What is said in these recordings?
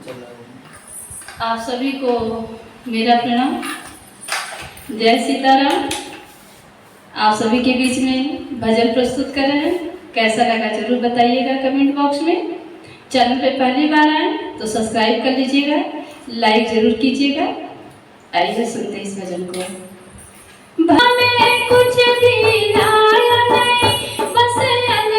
आप सभी को मेरा प्रणाम। जय सीताराम। आप सभी के बीच में भजन प्रस्तुत कर रहे हैं। कैसा लगा जरूर बताइएगा कमेंट बॉक्स में। चैनल पे पहली बार आए तो सब्सक्राइब कर लीजिएगा, लाइक जरूर कीजिएगा। आइए सुनते इस भजन को। कुछ भी लाया नहीं, बस अलग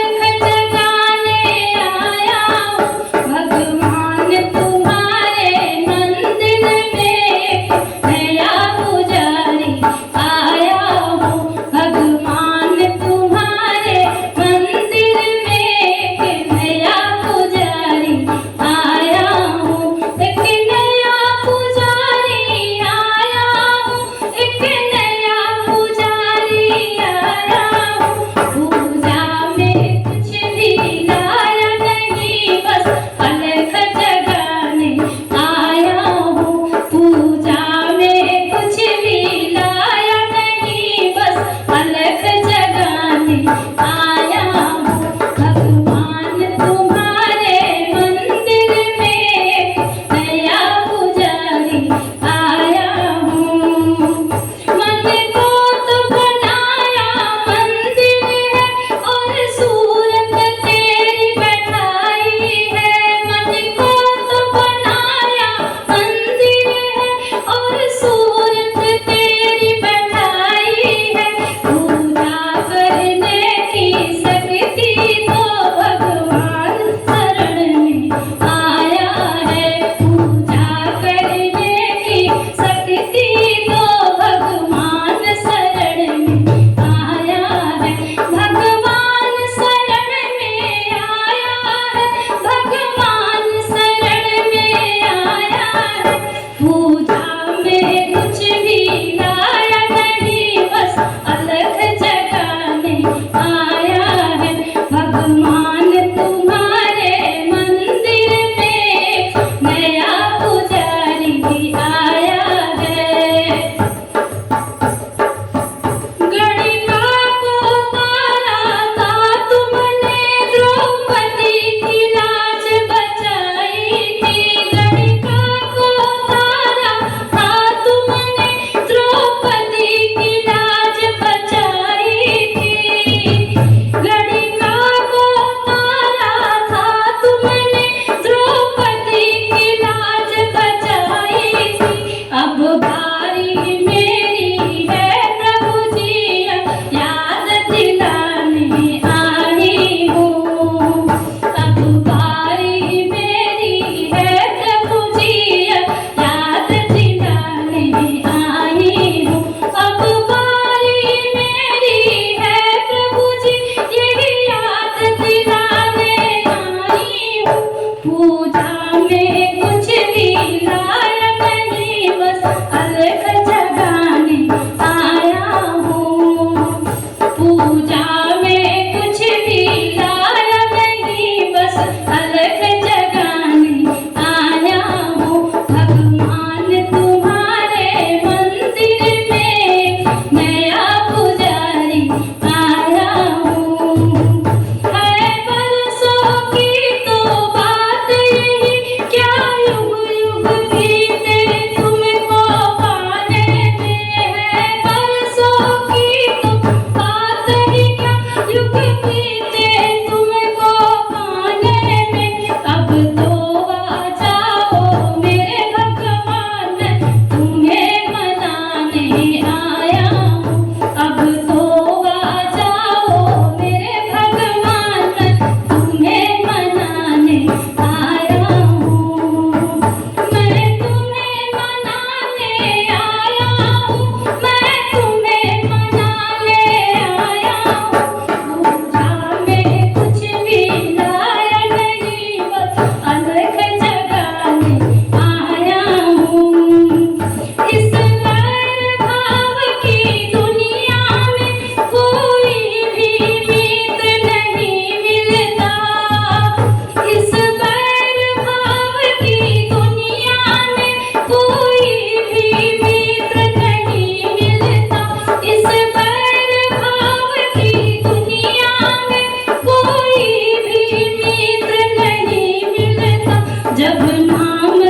जगाने आया हूँ। भगवान तुम्हारे मंदिर में नया पुजारी आया हूँ। भगवान तुम्हारे मंदिर में नया पुजारी आया हूँ। एक नया पुजारी आया हूँ, एक नया पुजारी आया हूँ।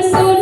रसूल